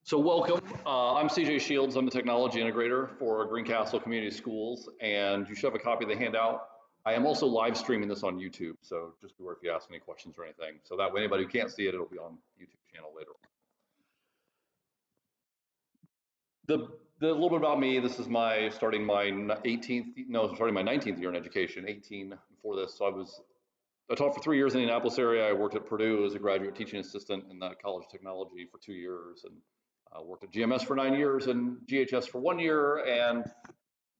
So welcome. I'm CJ Shields. I'm the technology integrator for Greencastle Community Schools, and you should have a copy of the handout. I am also live streaming this on YouTube, so just beware if you ask any questions or anything. So that way, anybody who can't see it, it'll be on YouTube channel later. The little bit about me. This is starting my 19th year in education. 18 before this. So I taught for 3 years in the Indianapolis area. I worked at Purdue as a graduate teaching assistant in the College of Technology for 2 years, and worked at GMS for 9 years and GHS for 1 year, and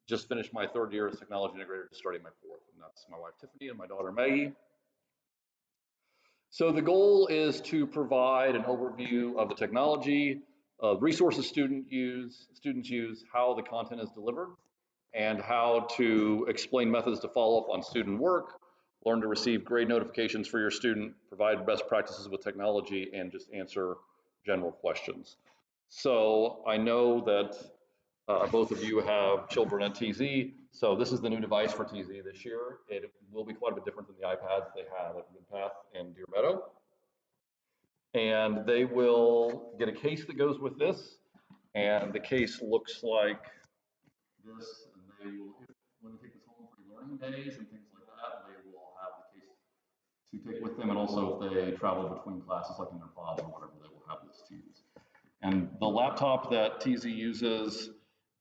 just finished my 3rd year as technology integrator, just starting my 4th. And that's my wife Tiffany and my daughter Maggie. So the goal is to provide an overview of the technology, resources students use, how the content is delivered, and how to explain methods to follow up on student work, learn to receive grade notifications for your student, provide best practices with technology, and just answer general questions. So I know that both of you have children at TZ, so this is the new device for TZ this year. It will be quite a bit different than the iPads they have at Midpath and Deer Meadow. And they will get a case that goes with this, and the case looks like this. And they will, when they take this home for learning days and things like that, they will have the case to take with them, and also if they travel between classes, like in their pods or whatever, they will have this to use. And the laptop that TZ uses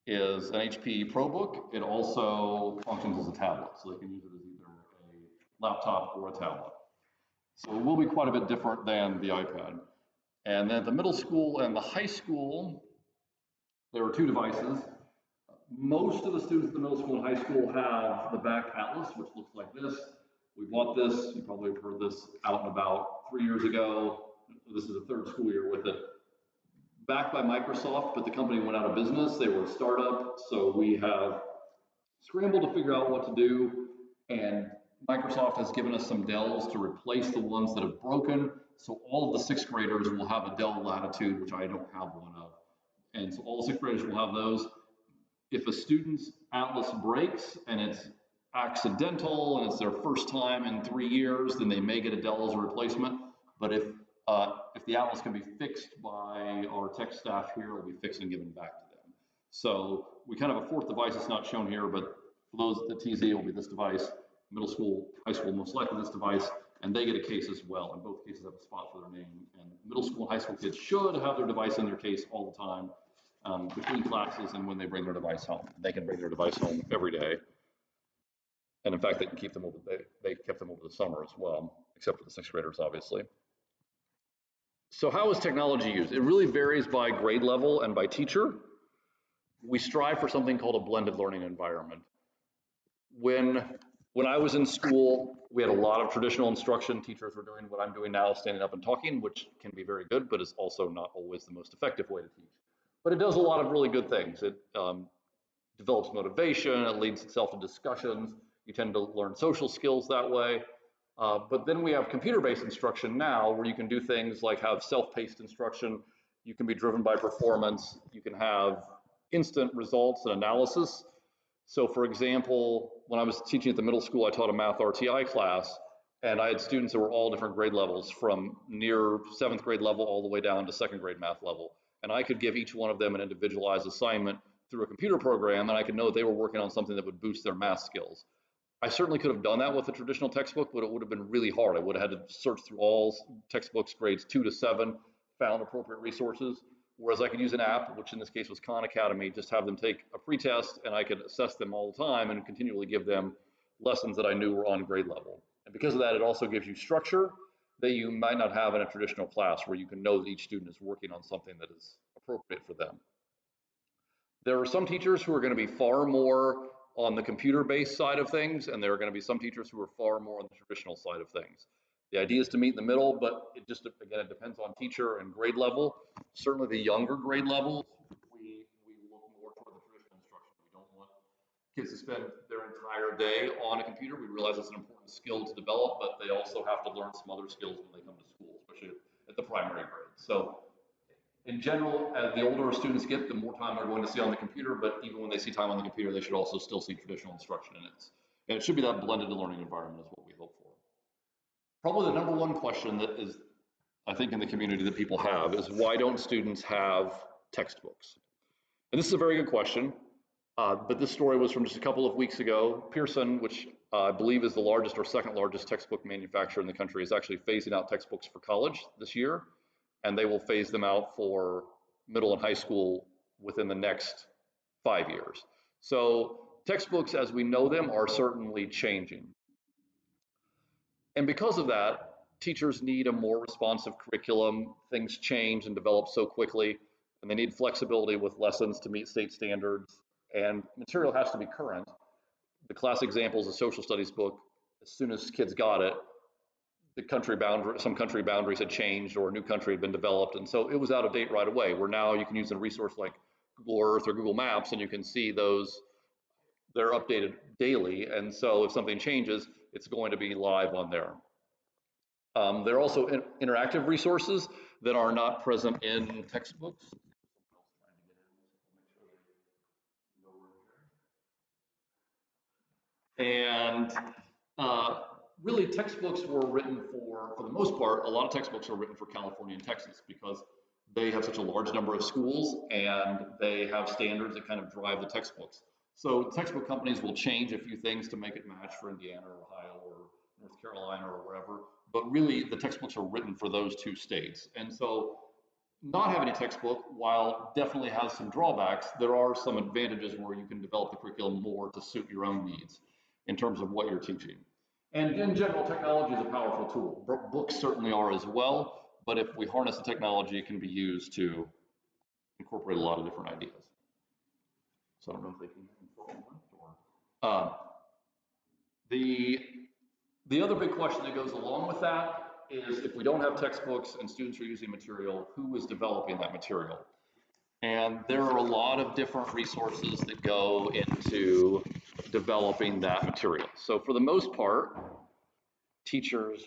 is an HP ProBook. It also functions as a tablet, so they can use it as either a laptop or a tablet. So it will be quite a bit different than the iPad. And then at the middle school and the high school, there are 2 devices. Most of the students in the middle school and high school have the back Atlas, which looks like this. We bought this, you probably have heard this out and about 3 years ago. This is the 3rd school year with it. Backed by Microsoft, but the company went out of business. They were a startup, so we have scrambled to figure out what to do, and Microsoft has given us some Dells to replace the ones that have broken. So all of the 6th graders will have a Dell Latitude, which I don't have one of. And so all the 6th graders will have those. If a student's Atlas breaks and it's accidental and it's their first time in 3 years, then they may get a Dell as a replacement. But if the Atlas can be fixed by our tech staff here, it'll be fixed and given back to them. So we kind of have a 4th device that's not shown here, but for those at TZ, it will be this device. Middle school, high school, most likely this device, and they get a case as well. And both cases have a spot for their name. And middle school and high school kids should have their device in their case all the time, between classes and when they bring their device home. They can bring their device home every day. And in fact, they can keep them over. They kept them over the summer as well, except for the 6th graders, obviously. So how is technology used? It really varies by grade level and by teacher. We strive for something called a blended learning environment. When I was in school, we had a lot of traditional instruction. Teachers were doing what I'm doing now, standing up and talking, which can be very good, but is also not always the most effective way to teach. But it does a lot of really good things. It develops motivation, it leads itself to discussions. You tend to learn social skills that way. But then we have computer-based instruction now, where you can do things like have self-paced instruction. You can be driven by performance. You can have instant results and analysis. So for example, when I was teaching at the middle school, I taught a math RTI class, and I had students that were all different grade levels, from near 7th grade level all the way down to 2nd grade math level. And I could give each one of them an individualized assignment through a computer program, and I could know they were working on something that would boost their math skills. I certainly could have done that with a traditional textbook, but it would have been really hard. I would have had to search through all textbooks, grades 2 to 7, found appropriate resources. Whereas I could use an app, which in this case was Khan Academy, just have them take a pretest, and I could assess them all the time and continually give them lessons that I knew were on grade level. And because of that, it also gives you structure that you might not have in a traditional class, where you can know that each student is working on something that is appropriate for them. There are some teachers who are going to be far more on the computer-based side of things, and there are going to be some teachers who are far more on the traditional side of things. The idea is to meet in the middle, but it just, again, it depends on teacher and grade level. Certainly the younger grade levels, we look more toward the traditional instruction. We don't want kids to spend their entire day on a computer. We realize it's an important skill to develop, but they also have to learn some other skills when they come to school, especially at the primary grade. So in general, as the older students get, the more time they're going to see on the computer, but even when they see time on the computer, they should also still see traditional instruction in it. And it should be that blended learning environment is what we hope for. Probably the #1 question that is, I think, in the community that people have is, why don't students have textbooks? And this is a very good question, but this story was from just a couple of weeks ago. Pearson, which I believe is the largest or second largest textbook manufacturer in the country, is actually phasing out textbooks for college this year, and they will phase them out for middle and high school within the next 5 years. So textbooks as we know them are certainly changing. And because of that, teachers need a more responsive curriculum. Things change and develop so quickly, and they need flexibility with lessons to meet state standards, and material has to be current. The classic example is a social studies book. As soon as kids got it, some country boundaries had changed or a new country had been developed, and so it was out of date right away, where now you can use a resource like Google Earth or Google Maps, and you can see those, they're updated daily, and so if something changes, it's going to be live on there. There are also interactive resources that are not present in textbooks. And really, textbooks were written for the most part, a lot of textbooks are written for California and Texas because they have such a large number of schools and they have standards that kind of drive the textbooks. So textbook companies will change a few things to make it match for Indiana or Ohio or North Carolina or wherever, but really the textbooks are written for those two states. And so not having a textbook, while definitely has some drawbacks, there are some advantages where you can develop the curriculum more to suit your own needs in terms of what you're teaching. And in general, technology is a powerful tool. Books certainly are as well, but if we harness the technology, it can be used to incorporate a lot of different ideas. So I don't know if they can the other big question that goes along with that is if we don't have textbooks and students are using material, who is developing that material? And there are a lot of different resources that go into developing that material. So for the most part, teachers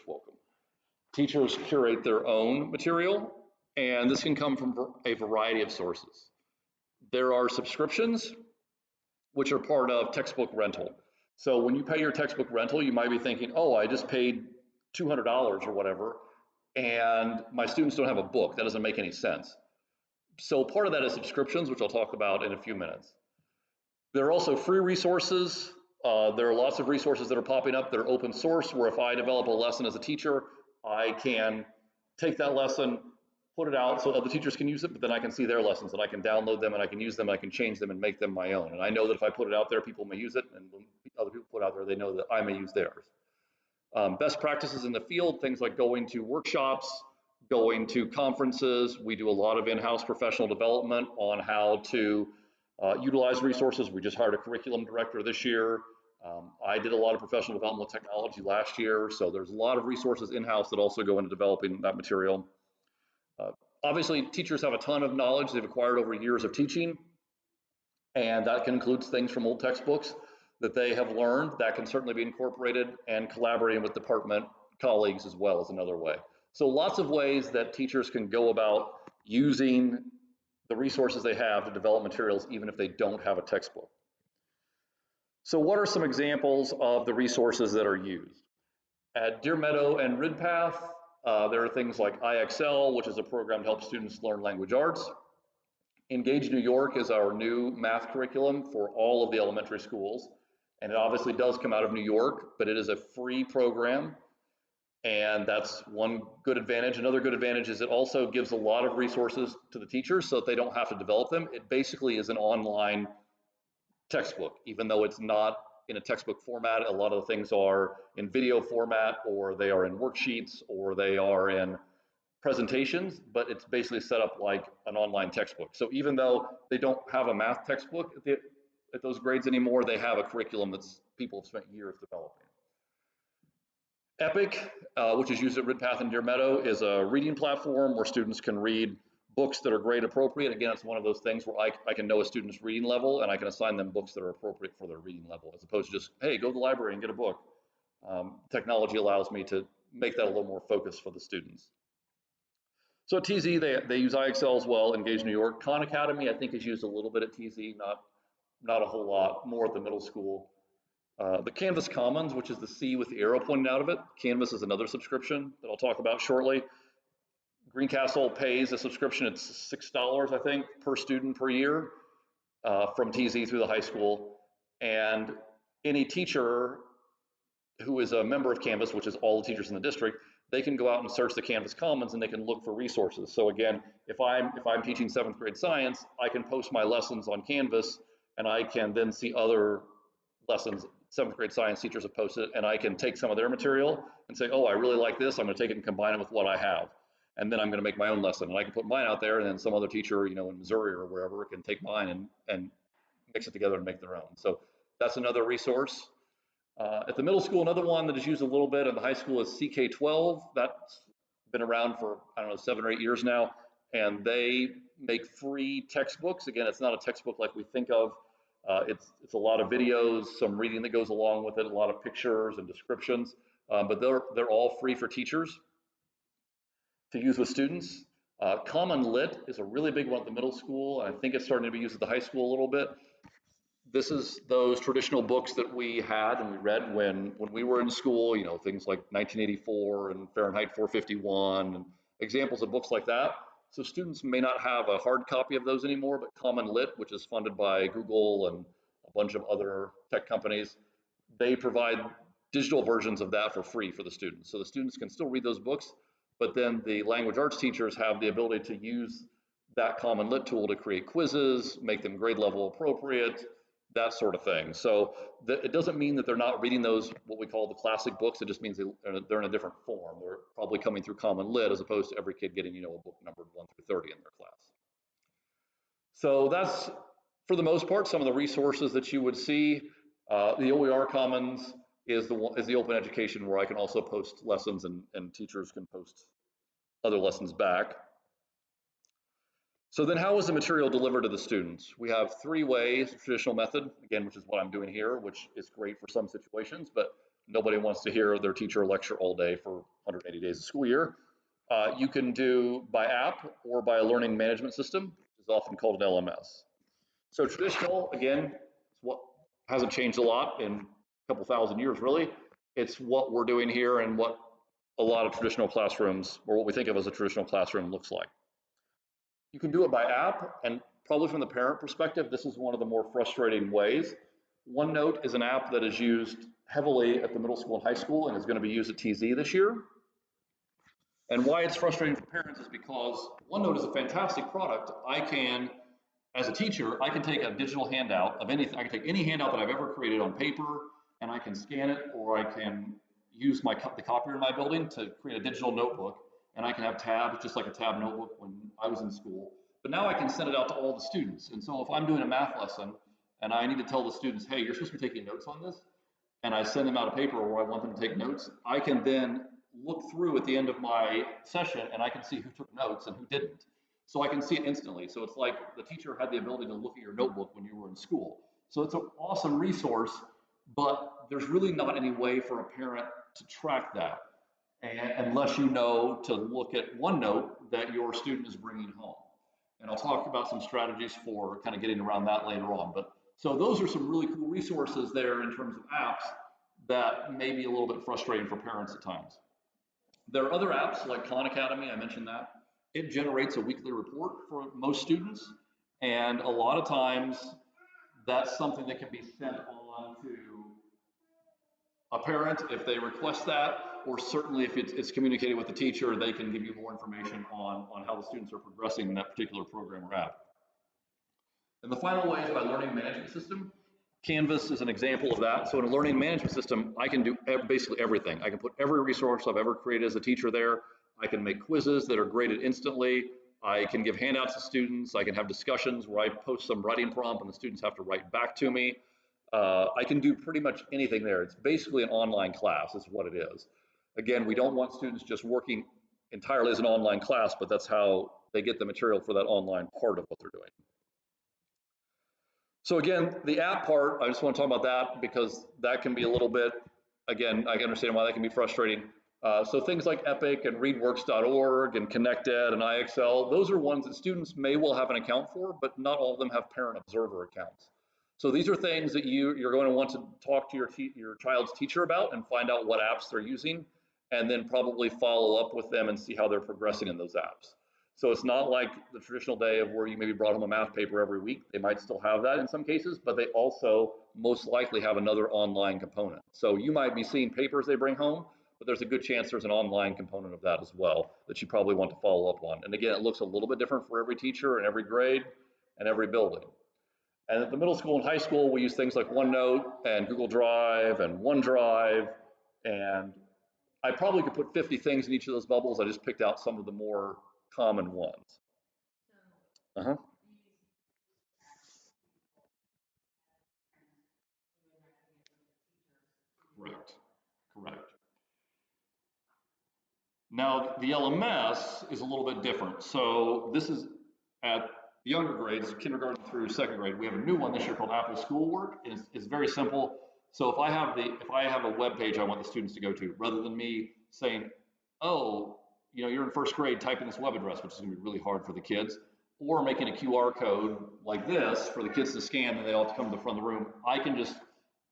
curate their own material, and this can come from a variety of sources. There are subscriptions, which are part of textbook rental. So when you pay your textbook rental, you might be thinking, oh, I just paid $200 or whatever, and my students don't have a book. That doesn't make any sense. So part of that is subscriptions, which I'll talk about in a few minutes. There are also free resources. There are lots of resources that are popping up that are open source, where if I develop a lesson as a teacher, I can take that lesson, put it out so other teachers can use it, but then I can see their lessons and I can download them and I can use them and I can change them and make them my own. And I know that if I put it out there, people may use it, and when other people put it out there, they know that I may use theirs. Best practices in the field, things like going to workshops, going to conferences. We do a lot of in-house professional development on how to utilize resources. We just hired a curriculum director this year. I did a lot of professional development with technology last year, so there's a lot of resources in-house that also go into developing that material. Obviously, teachers have a ton of knowledge they've acquired over years of teaching, and that can include things from old textbooks that they have learned that can certainly be incorporated, and collaborating with department colleagues as well is another way. So lots of ways that teachers can go about using the resources they have to develop materials even if they don't have a textbook. So what are some examples of the resources that are used? At Deer Meadow and Ridpath, there are things like IXL, which is a program to help students learn language arts. Engage New York is our new math curriculum for all of the elementary schools. And it obviously does come out of New York, but it is a free program. And that's one good advantage. Another good advantage is it also gives a lot of resources to the teachers so that they don't have to develop them. It basically is an online textbook, even though it's not in a textbook format. A lot of the things are in video format, or they are in worksheets, or they are in presentations, but it's basically set up like an online textbook. So even though they don't have a math textbook at those grades anymore, they have a curriculum that's people have spent years developing. Epic, which is used at Ridpath and Deer Meadow, is a reading platform where students can read books that are grade appropriate. Again, it's one of those things where I can know a student's reading level and I can assign them books that are appropriate for their reading level, as opposed to just, hey, go to the library and get a book. Technology allows me to make that a little more focused for the students. So at TZ, they use IXL as well, Engage New York. Khan Academy, I think, is used a little bit at TZ, not a whole lot, more at the middle school. The Canvas Commons, which is the C with the arrow pointing out of it. Canvas is another subscription that I'll talk about shortly. Greencastle pays a subscription. It's $6, I think, per student per year from TZ through the high school. And any teacher who is a member of Canvas, which is all the teachers in the district, they can go out and search the Canvas Commons and they can look for resources. So again, if I'm teaching 7th grade science, I can post my lessons on Canvas and I can then see other lessons 7th grade science teachers have posted, and I can take some of their material and say, oh, I really like this. I'm going to take it and combine it with what I have. And then I'm going to make my own lesson. And I can put mine out there, and then some other teacher, you know, in Missouri or wherever can take mine and mix it together and make their own. So that's another resource. At the middle school, another one that is used a little bit, and the high school is CK12. That's been around for, I don't know, 7 or 8 years now. And they make free textbooks. Again, it's not a textbook like we think of. It's a lot of videos, some reading that goes along with it, a lot of pictures and descriptions, but they're all free for teachers to use with students. Common Lit is a really big one at the middle school. I think it's starting to be used at the high school a little bit. This is those traditional books that we had and we read when we were in school, you know, things like 1984 and Fahrenheit 451 and examples of books like that. So students may not have a hard copy of those anymore, but Common Lit, which is funded by Google and a bunch of other tech companies, they provide digital versions of that for free for the students. So the students can still read those books, but then the language arts teachers have the ability to use that Common Lit tool to create quizzes, make them grade level appropriate, that sort of thing. So it doesn't mean that they're not reading those, what we call the classic books. It just means they're in a different form. They're probably coming through Common Lit as opposed to every kid getting, you know, a book numbered 1 through 30 in their class. So that's, for the most part, some of the resources that you would see. The OER Commons is the open education where I can also post lessons and teachers can post other lessons back. So then how is the material delivered to the students? We have 3 ways, traditional method, again, which is what I'm doing here, which is great for some situations, but nobody wants to hear their teacher lecture all day for 180 days of school year. You can do by app or by a learning management system, which is often called an LMS. So traditional, again, what hasn't changed a lot in a couple thousand years, really. It's what we're doing here and what a lot of traditional classrooms, or what we think of as a traditional classroom, looks like. You can do it by app, and probably from the parent perspective, this is one of the more frustrating ways. OneNote is an app that is used heavily at the middle school and high school and is going to be used at TZ this year. And why it's frustrating for parents is because OneNote is a fantastic product. I can, as a teacher, I can take a digital handout of anything. I can take any handout that I've ever created on paper and I can scan it, or I can use the copier in my building to create a digital notebook. And I can have tabs, just like a tab notebook when I was in school. But now I can send it out to all the students. And so if I'm doing a math lesson and I need to tell the students, hey, you're supposed to be taking notes on this, and I send them out a paper where I want them to take notes, I can then look through at the end of my session and I can see who took notes and who didn't. So I can see it instantly. So it's like the teacher had the ability to look at your notebook when you were in school. So it's an awesome resource, but there's really not any way for a parent to track that, unless you know to look at OneNote that your student is bringing home. And I'll talk about some strategies for kind of getting around that later on. But so those are some really cool resources there in terms of apps that may be a little bit frustrating for parents at times. There are other apps like Khan Academy, I mentioned that. It generates a weekly report for most students. And a lot of times that's something that can be sent on to a parent if they request that, or certainly if it's communicated with the teacher, they can give you more information on how the students are progressing in that particular program or app. And the final way is by learning management system. Canvas is an example of that. So in a learning management system, I can do basically everything. I can put every resource I've ever created as a teacher there. I can make quizzes that are graded instantly. I can give handouts to students. I can have discussions where I post some writing prompt and the students have to write back to me. I can do pretty much anything there. It's basically an online class is what it is. Again, we don't want students just working entirely as an online class, but that's how they get the material for that online part of what they're doing. So again, the app part, I just want to talk about that because that can be a little bit, again, I can understand why that can be frustrating. So things like Epic and readworks.org and ConnectEd and IXL, those are ones that students may well have an account for, but not all of them have parent observer accounts. So these are things that you're going to want to talk to your child's teacher about and find out what apps they're using. and then probably follow up with them and see how they're progressing in those apps. So it's not like the traditional day of where you maybe brought home a math paper every week. They might still have that in some cases, but they also most likely have another online component. So you might be seeing papers they bring home, but there's a good chance there's an online component of that as well that you probably want to follow up on. And again, it looks a little bit different for every teacher and every grade and every building. And at the middle school and high school, we use things like OneNote and Google Drive and OneDrive. And I probably could put 50 things in each of those bubbles. I just picked out some of the more common ones. Uh-huh. Correct. Correct. Now, the LMS is a little bit different. So this is at the younger grades, kindergarten through second grade. We have a new one this year called Apple Schoolwork. It's very simple. So if I have a web page I want the students to go to, rather than me saying, oh, you're in first grade, type in this web address, which is going to be really hard for the kids, or making a QR code like this for the kids to scan and they all have to come to the front of the room, I can just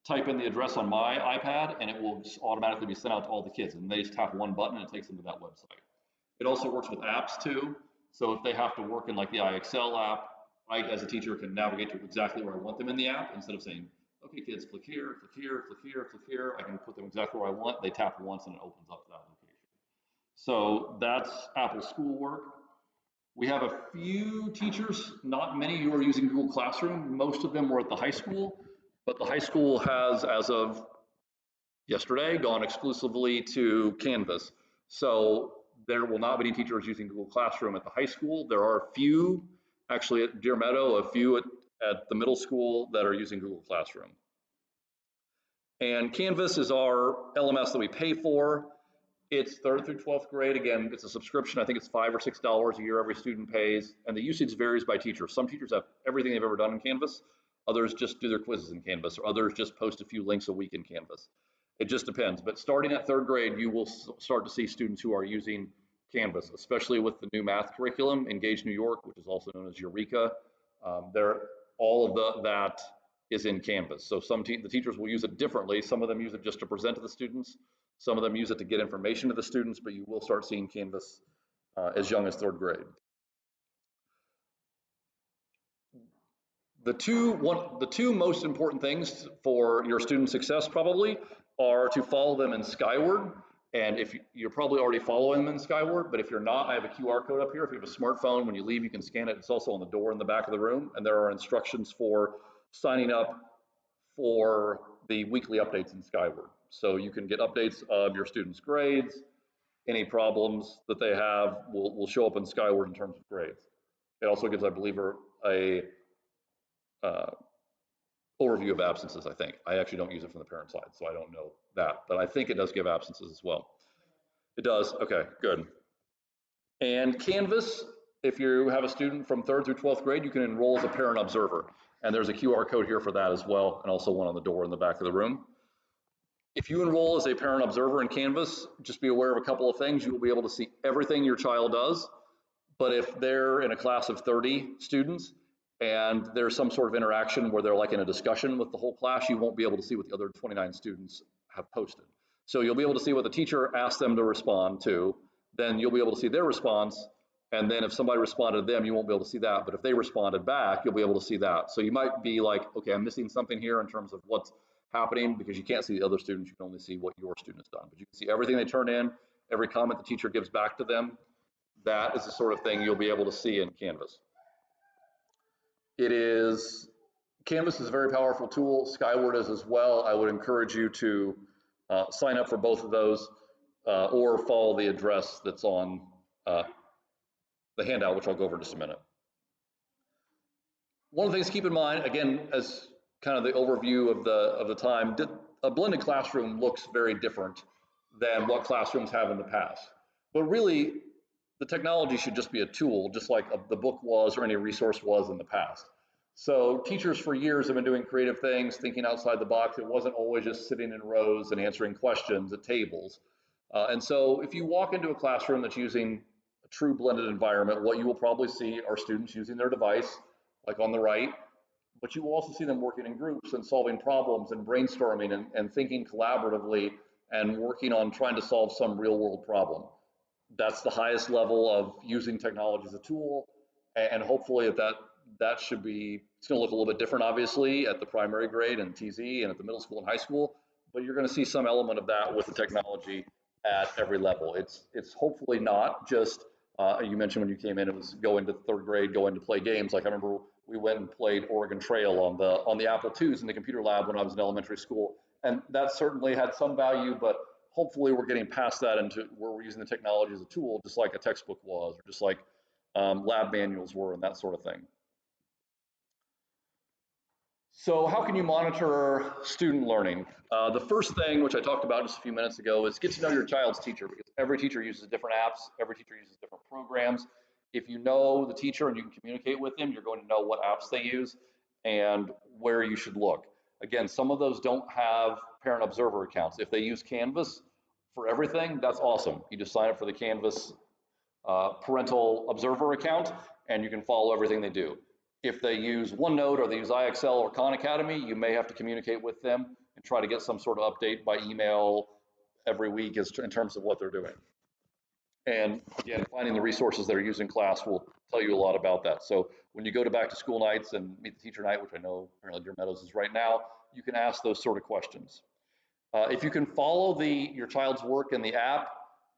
type in the address on my iPad and it will automatically be sent out to all the kids. And they just tap one button and it takes them to that website. It also works with apps too. So if they have to work in like the iExcel app, I, as a teacher, can navigate to exactly where I want them in the app instead of saying, okay, kids, click here, click here, click here, click here. I can put them exactly where I want. They tap once and it opens up that location. So that's Apple Schoolwork. We have a few teachers, not many, who are using Google Classroom. Most of them were at the high school, but the high school has, as of yesterday, gone exclusively to Canvas. So there will not be any teachers using Google Classroom at the high school. There are a few, actually at Deer Meadow, a few at the middle school that are using Google Classroom. And Canvas is our LMS that we pay for. It's 3rd through 12th grade. Again, it's a subscription. I think it's $5 or $6 a year every student pays, and the usage varies by teacher. Some teachers have everything they've ever done in Canvas. Others just do their quizzes in Canvas, or others just post a few links a week in Canvas. It just depends. But starting at 3rd grade, you will start to see students who are using Canvas, especially with the new math curriculum, Engage New York, which is also known as Eureka. All of that is in Canvas. So the teachers will use it differently. Some of them use it just to present to the students. Some of them use it to get information to the students, but you will start seeing Canvas as young as 3rd grade. The two most important things for your student success probably are to follow them in Skyward. And if you're probably already following them in Skyward, but if you're not, I have a QR code up here. If you have a smartphone, when you leave, you can scan it. It's also on the door in the back of the room. And there are instructions for signing up for the weekly updates in Skyward. So you can get updates of your students' grades. Any problems that they have will show up in Skyward in terms of grades. It also gives, I believe, a overview of absences, I think. I actually don't use it from the parent side, so I don't know that, but I think it does give absences as well. It does, okay, good. And Canvas, if you have a student from 3rd through 12th grade, you can enroll as a parent observer. And there's a QR code here for that as well, and also one on the door in the back of the room. If you enroll as a parent observer in Canvas, just be aware of a couple of things. You will be able to see everything your child does, but if they're in a class of 30 students and there's some sort of interaction where they're like in a discussion with the whole class, you won't be able to see what the other 29 students have posted. So you'll be able to see what the teacher asked them to respond to, then you'll be able to see their response, and then if somebody responded to them, you won't be able to see that, but if they responded back, you'll be able to see that. So you might be like, okay, I'm missing something here in terms of what's happening, because you can't see the other students, you can only see what your student has done, but you can see everything they turn in, every comment the teacher gives back to them. That is the sort of thing you'll be able to see in Canvas. Canvas is a very powerful tool. Skyward is as well. I would encourage you to sign up for both of those or follow the address that's on the handout, which I'll go over in just a minute. One of the things to keep in mind, again, as kind of the overview of the time, a blended classroom looks very different than what classrooms have in the past. But really, the technology should just be a tool, just like the book was or any resource was in the past. So teachers for years have been doing creative things, thinking outside the box. It wasn't always just sitting in rows and answering questions at tables. And so if you walk into a classroom that's using a true blended environment, what you will probably see are students using their device, like on the right, but you will also see them working in groups and solving problems and brainstorming and thinking collaboratively and working on trying to solve some real world problem. That's the highest level of using technology as a tool, and hopefully that should be, it's going to look a little bit different obviously at the primary grade and TZ and at the middle school and high school, but you're going to see some element of that with the technology at every level. It's hopefully not just, you mentioned when you came in, it was going to third grade, going to play games. Like I remember we went and played Oregon Trail on the Apple IIs in the computer lab when I was in elementary school, and that certainly had some value, but hopefully we're getting past that into where we're using the technology as a tool, just like a textbook was, or just like lab manuals were, and that sort of thing. So how can you monitor student learning? The first thing, which I talked about just a few minutes ago, is get to know your child's teacher, because every teacher uses different apps, every teacher uses different programs. If you know the teacher and you can communicate with them, you're going to know what apps they use and where you should look. Again, some of those don't have parent observer accounts. If they use Canvas for everything, that's awesome. You just sign up for the Canvas parental observer account and you can follow everything they do. If they use OneNote or they use IXL or Khan Academy, you may have to communicate with them and try to get some sort of update by email every week in terms of what they're doing. And again, finding the resources that are used in class will tell you a lot about that. So when you go to back to school nights and meet the teacher night, which I know apparently Deer Meadows is right now, you can ask those sort of questions. If you can follow your child's work in the app,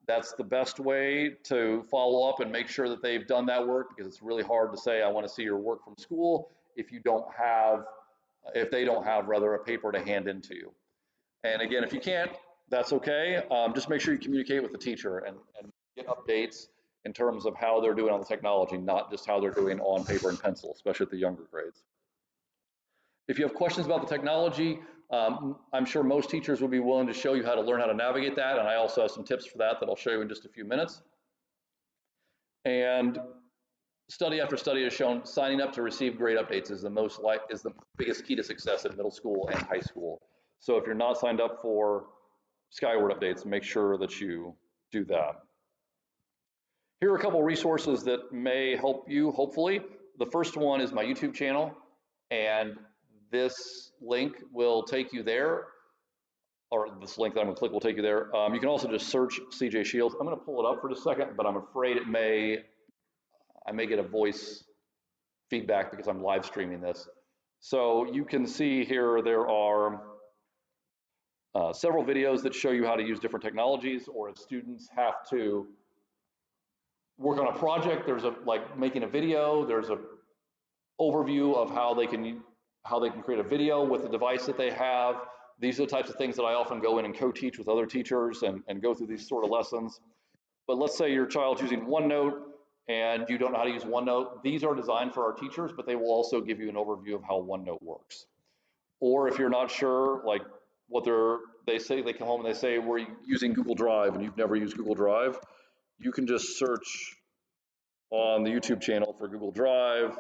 that's the best way to follow up and make sure that they've done that work, because it's really hard to say, I want to see your work from school if they don't have rather a paper to hand into you. And again, if you can't, that's okay. Just make sure you communicate with the teacher and get updates in terms of how they're doing on the technology, not just how they're doing on paper and pencil, especially at the younger grades. If you have questions about the technology, I'm sure most teachers will be willing to show you how to learn how to navigate that, and I also have some tips for that I'll show you in just a few minutes. And study after study has shown signing up to receive grade updates is the biggest key to success in middle school and high school. So if you're not signed up for Skyward updates, make sure that you do that. Here are a couple resources that may help you, hopefully. The first one is my YouTube channel, and this link will take you there, or this link that I'm going to click will take you there. You can also just search CJ Shields. I'm going to pull it up for just a second, but I'm afraid I may get a voice feedback because I'm live streaming this. So you can see here there are several videos that show you how to use different technologies, or if students have to work on a project, there's like making a video, there's a overview of how they can create a video with the device that they have. These are the types of things that I often go in and co-teach with other teachers and go through these sort of lessons. But let's say your child's using OneNote and you don't know how to use OneNote. These are designed for our teachers, but they will also give you an overview of how OneNote works. Or if you're not sure, like they come home and they say, we're using Google Drive and you've never used Google Drive, you can just search on the YouTube channel for Google Drive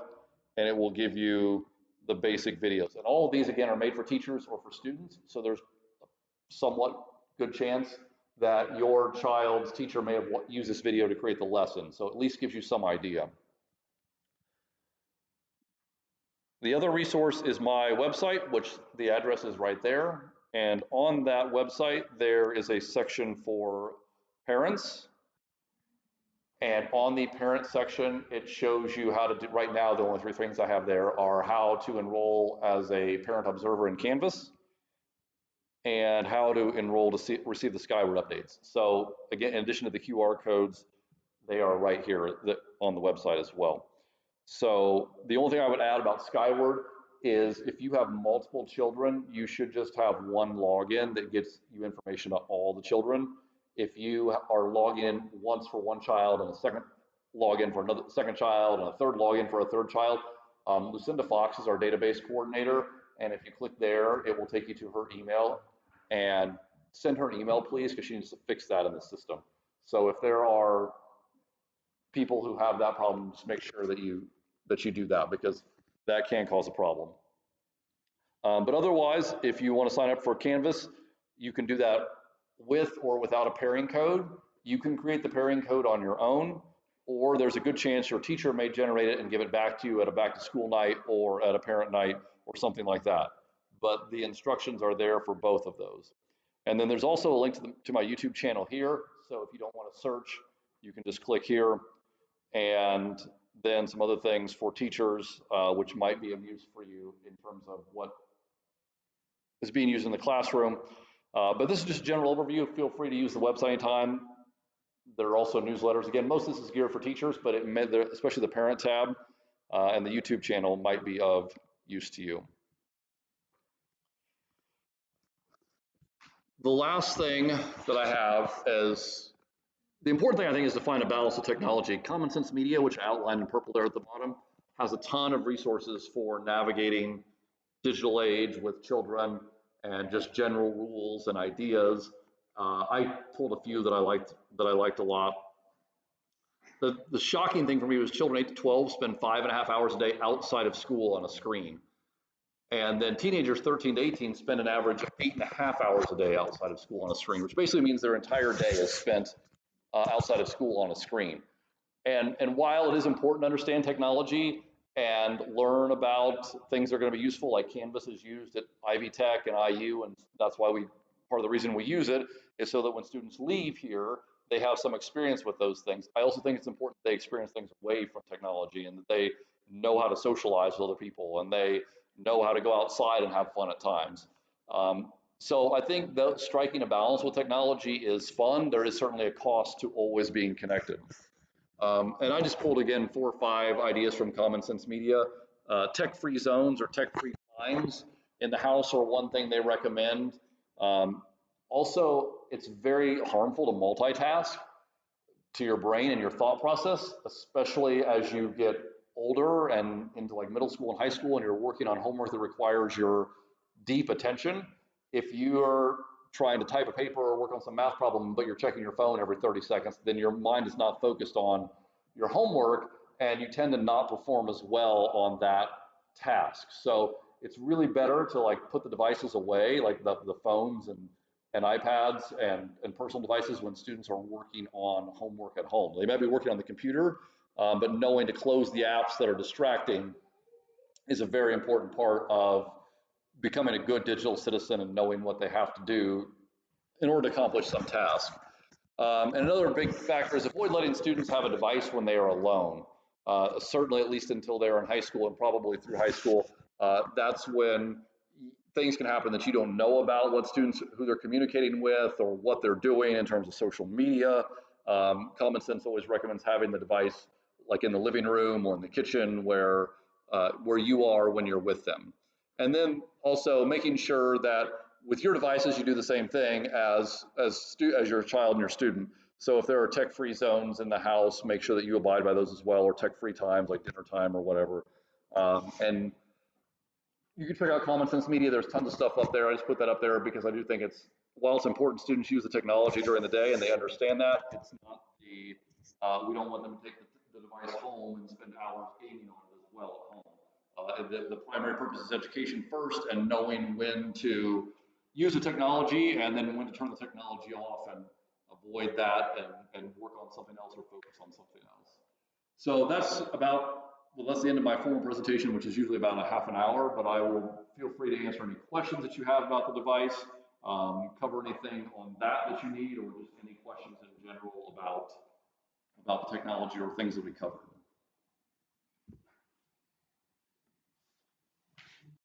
and it will give you the basic videos. And all of these, again, are made for teachers or for students, so there's a somewhat good chance that your child's teacher may have used this video to create the lesson, so at least gives you some idea. The other resource is my website, which the address is right there, and on that website there is a section for parents. And on the parent section, it shows you how to do, right now, the only three things I have there are how to enroll as a parent observer in Canvas and how to enroll to receive the Skyward updates. So again, in addition to the QR codes, they are right here on the website as well. So the only thing I would add about Skyward is if you have multiple children, you should just have one login that gets you information about all the children. If you are logging in once for one child and a second login for another second child and a third login for a third child, Lucinda Fox is our database coordinator, and if you click there, it will take you to her email, and send her an email, please, because she needs to fix that in the system. So if there are people who have that problem, just make sure that you do that, because that can cause a problem. But otherwise, if you want to sign up for Canvas, you can do that with or without a pairing code. You can create the pairing code on your own, or there's a good chance your teacher may generate it and give it back to you at a back to school night or at a parent night or something like that. But the instructions are there for both of those. And then there's also a link to my YouTube channel here. So if you don't want to search, you can just click here. And then some other things for teachers, which might be of use for you in terms of what is being used in the classroom. But this is just a general overview. Feel free to use the website anytime. There are also newsletters. Again, most of this is geared for teachers, but especially the parent tab and the YouTube channel might be of use to you. The last thing that I have is, the important thing I think is to find a balance of technology. Common Sense Media, which I outlined in purple there at the bottom, has a ton of resources for navigating digital age with children and just general rules and ideas. I pulled a few that I liked a lot. The shocking thing for me was children 8 to 12 spend 5.5 hours a day outside of school on a screen. And then teenagers 13 to 18 spend an average of 8.5 hours a day outside of school on a screen, which basically means their entire day is spent outside of school on a screen. And while it is important to understand technology and learn about things that are going to be useful, like Canvas is used at Ivy Tech and IU, and that's why part of the reason we use it is so that when students leave here, they have some experience with those things. I also think it's important they experience things away from technology and that they know how to socialize with other people and they know how to go outside and have fun at times. So I think that striking a balance with technology is fun. There is certainly a cost to always being connected. And I just pulled, again, 4 or 5 ideas from Common Sense Media. Tech-free zones or tech-free times in the house are one thing they recommend. Also, it's very harmful to multitask to your brain and your thought process, especially as you get older and into like middle school and high school and you're working on homework that requires your deep attention. If you're trying to type a paper or work on some math problem, but you're checking your phone every 30 seconds, then your mind is not focused on your homework and you tend to not perform as well on that task. So it's really better to like put the devices away, like the phones and iPads and personal devices when students are working on homework at home. They might be working on the computer, but knowing to close the apps that are distracting is a very important part of becoming a good digital citizen and knowing what they have to do in order to accomplish some task. And another big factor is avoid letting students have a device when they are alone. Certainly, at least until they're in high school and probably through high school, that's when things can happen that you don't know about, what students, who they're communicating with or what they're doing in terms of social media. Common Sense always recommends having the device like in the living room or in the kitchen where you are when you're with them. And then also making sure that with your devices, you do the same thing as your child and your student. So if there are tech-free zones in the house, make sure that you abide by those as well, or tech-free times like dinner time or whatever. And you can check out Common Sense Media. There's tons of stuff up there. I just put that up there because I do think while it's important students use the technology during the day and they understand that, it's not we don't want them to take the device home and spend hours gaming on it as well at home. The primary purpose is education first and knowing when to use the technology and then when to turn the technology off and avoid that and work on something else or focus on something else. So that's the end of my formal presentation, which is usually about a half an hour, but I will feel free to answer any questions that you have about the device, cover anything on that you need, or just any questions in general about the technology or things that we covered.